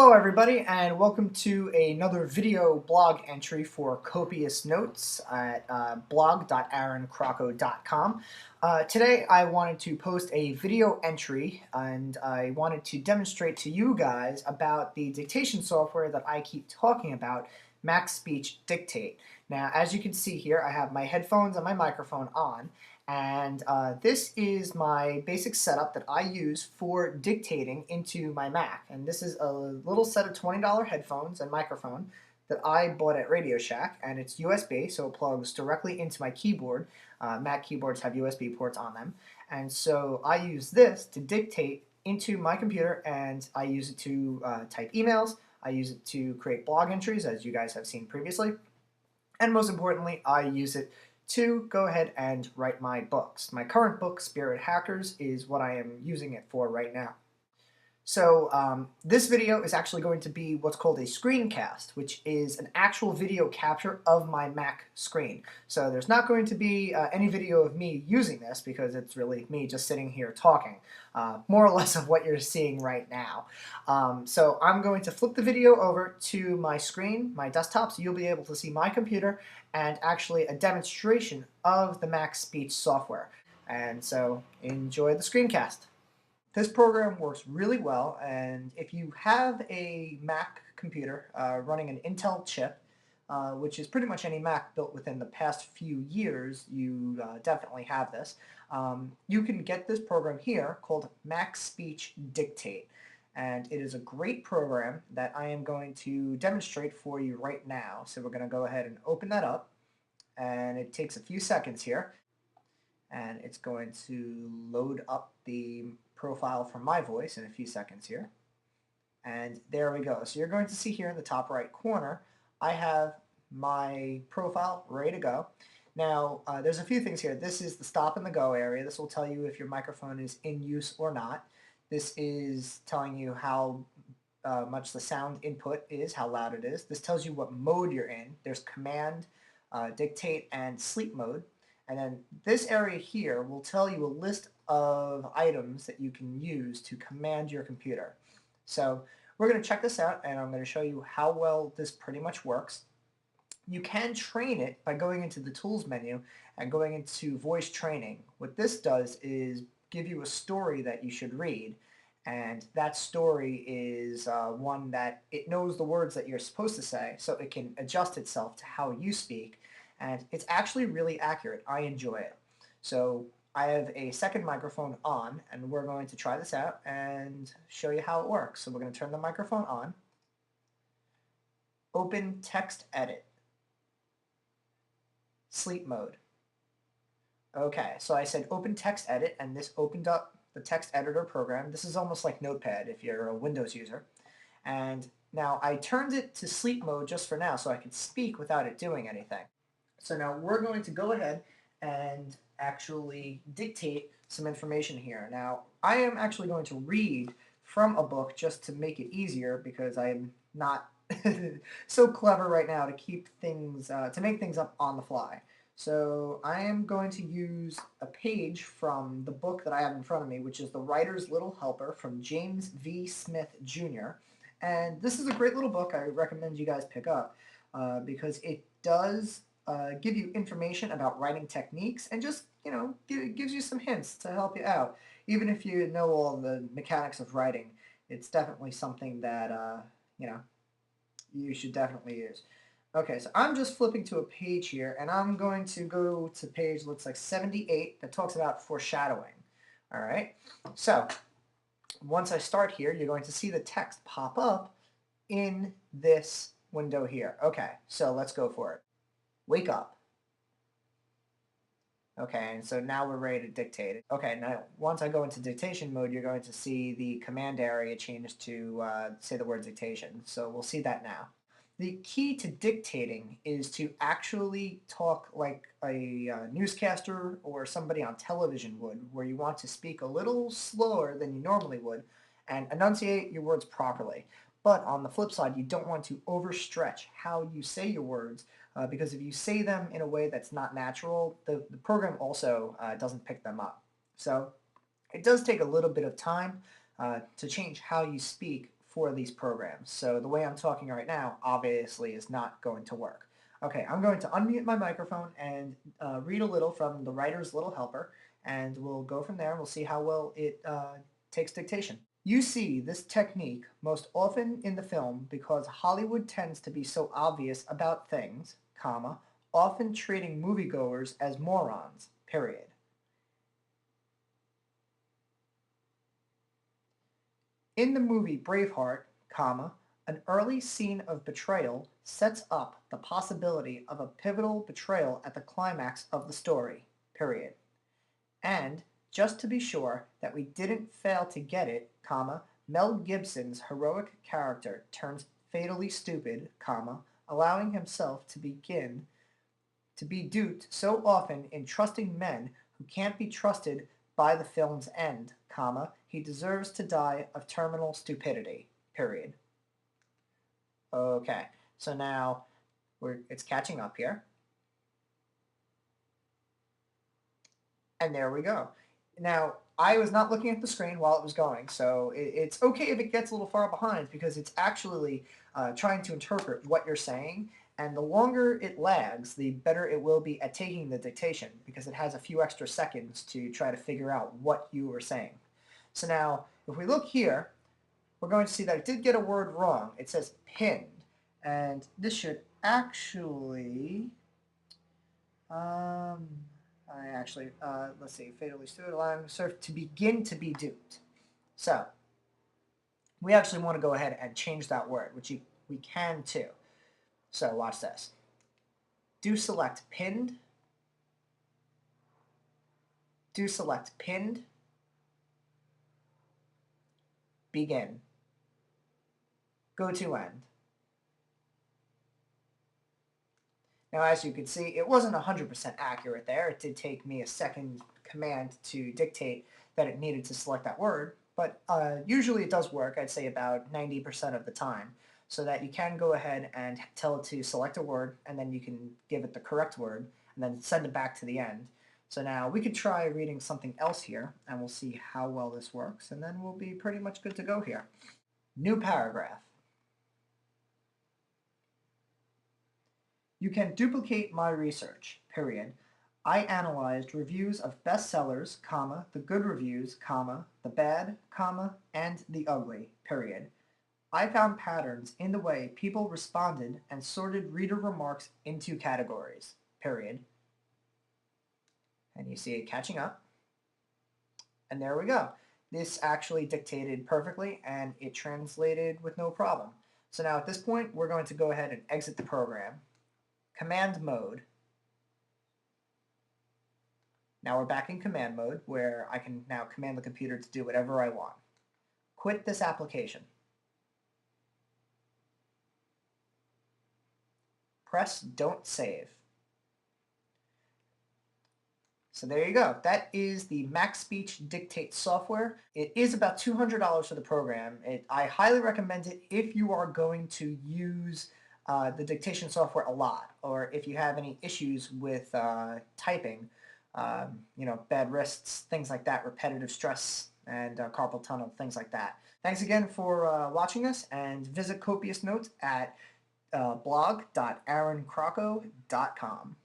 Hello everybody and welcome to another video blog entry for Copious Notes at blog.aaroncrocco.com. Today I wanted to post a video entry and I wanted to demonstrate to you guys about the dictation software that I keep talking about, MacSpeech Dictate. Now as you can see here I have my headphones and my microphone on, and this is my basic setup that I use for dictating into my Mac. And this is a little set of $20 headphones and microphone that I bought at Radio Shack, and it's USB, so it plugs directly into my keyboard. Mac keyboards have USB ports on them, and so I use this to dictate into my computer, and I use it to type emails, I use it to create blog entries, as you guys have seen previously, and most importantly, I use it to go ahead and write my books. My current book, Spirit Hackers, is what I am using it for right now. So this video is actually going to be what's called a screencast, which is an actual video capture of my Mac screen. So there's not going to be any video of me using this because it's really me just sitting here talking, more or less of what you're seeing right now. So I'm going to flip the video over to my screen, my desktop, so you'll be able to see my computer and actually a demonstration of the MacSpeech software. And so enjoy the screencast. This program works really well, and if you have a Mac computer running an Intel chip, which is pretty much any Mac built within the past few years, you definitely have this. You can get this program here called MacSpeech Dictate, and it is a great program that I am going to demonstrate for you right now. So we're going to go ahead and open that up, and it takes a few seconds here, and it's going to load up the profile from my voice in a few seconds here. And there we go. So you're going to see here in the top right corner, I have my profile ready to go. Now, there's a few things here. This is the stop and the go area. This will tell you if your microphone is in use or not. This is telling you how much the sound input is, how loud it is. This tells you what mode you're in. There's command, dictate, and sleep mode. And then this area here will tell you a list of items that you can use to command your computer. So we're going to check this out, and I'm going to show you how well this pretty much works. You can train it by going into the Tools menu and going into Voice Training. What this does is give you a story that you should read, and that story is one that it knows the words that you're supposed to say, so it can adjust itself to how you speak. And it's actually really accurate. I enjoy it. So I have a second microphone on, and we're going to try this out and show you how it works. So we're going to turn the microphone on. Open text edit. Sleep mode. Okay, so I said open text edit, and this opened up the text editor program. This is almost like Notepad if you're a Windows user. And now I turned it to sleep mode just for now so I could speak without it doing anything. So now we're going to go ahead and actually dictate some information here. Now, I am actually going to read from a book just to make it easier because I am not so clever right now to keep things, to make things up on the fly. So I am going to use a page from the book that I have in front of me, which is The Writer's Little Helper from James V. Smith Jr. And this is a great little book I recommend you guys pick up because it does give you information about writing techniques and just, gives you some hints to help you out. Even if you know all the mechanics of writing, it's definitely something that, you should definitely use. Okay, so I'm just flipping to a page here, and I'm going to go to page, looks like 78, that talks about foreshadowing. All right, so once I start here, you're going to see the text pop up in this window here. Okay, so let's go for it. Wake up. Okay, and so now we're ready to dictate it. Okay, now once I go into dictation mode, you're going to see the command area change to say the word dictation. So we'll see that now. The key to dictating is to actually talk like a newscaster or somebody on television would, where you want to speak a little slower than you normally would and enunciate your words properly. But on the flip side, you don't want to overstretch how you say your words because if you say them in a way that's not natural, the program also doesn't pick them up. So it does take a little bit of time to change how you speak for these programs. So the way I'm talking right now obviously is not going to work. Okay, I'm going to unmute my microphone and read a little from the writer's little helper, and we'll go from there and we'll see how well it takes dictation. You see this technique most often in the film because Hollywood tends to be so obvious about things, comma, often treating moviegoers as morons, period. In the movie Braveheart, comma, an early scene of betrayal sets up the possibility of a pivotal betrayal at the climax of the story, period. And, just to be sure that we didn't fail to get it, comma, Mel Gibson's heroic character turns fatally stupid, comma, allowing himself to begin to be duped so often in trusting men who can't be trusted by the film's end, comma, he deserves to die of terminal stupidity, period. Okay, so now it's catching up here. And there we go. Now, I was not looking at the screen while it was going, so it's okay if it gets a little far behind because it's actually trying to interpret what you're saying, and the longer it lags, the better it will be at taking the dictation because it has a few extra seconds to try to figure out what you were saying. So now, if we look here, we're going to see that it did get a word wrong. It says pinned, and this should actually... let's see, fatally stupid, allowing surf to begin to be duped. So, we actually want to go ahead and change that word, which we can too. So, watch this. Do select pinned. Do select pinned. Begin. Go to end. Now, as you can see, it wasn't 100% accurate there. It did take me a second command to dictate that it needed to select that word, but usually it does work, I'd say about 90% of the time, so that you can go ahead and tell it to select a word, and then you can give it the correct word, and then send it back to the end. So now we could try reading something else here, and we'll see how well this works, and then we'll be pretty much good to go here. New paragraph. You can duplicate my research, period. I analyzed reviews of bestsellers, comma, the good reviews, comma, the bad, comma, and the ugly, period. I found patterns in the way people responded and sorted reader remarks into categories, period. And you see it catching up. And there we go. This actually dictated perfectly and it translated with no problem. So now at this point, we're going to go ahead and exit the program. Command mode. Now we're back in command mode where I can now command the computer to do whatever I want. Quit this application. Press don't save. So there you go. That is the MacSpeech Dictate software. It is about $200 for the program. I highly recommend it if you are going to use the dictation software a lot, or if you have any issues with typing, bad wrists, things like that, repetitive stress, and carpal tunnel, things like that. Thanks again for watching us, and visit copious notes at blog.aaroncrocco.com.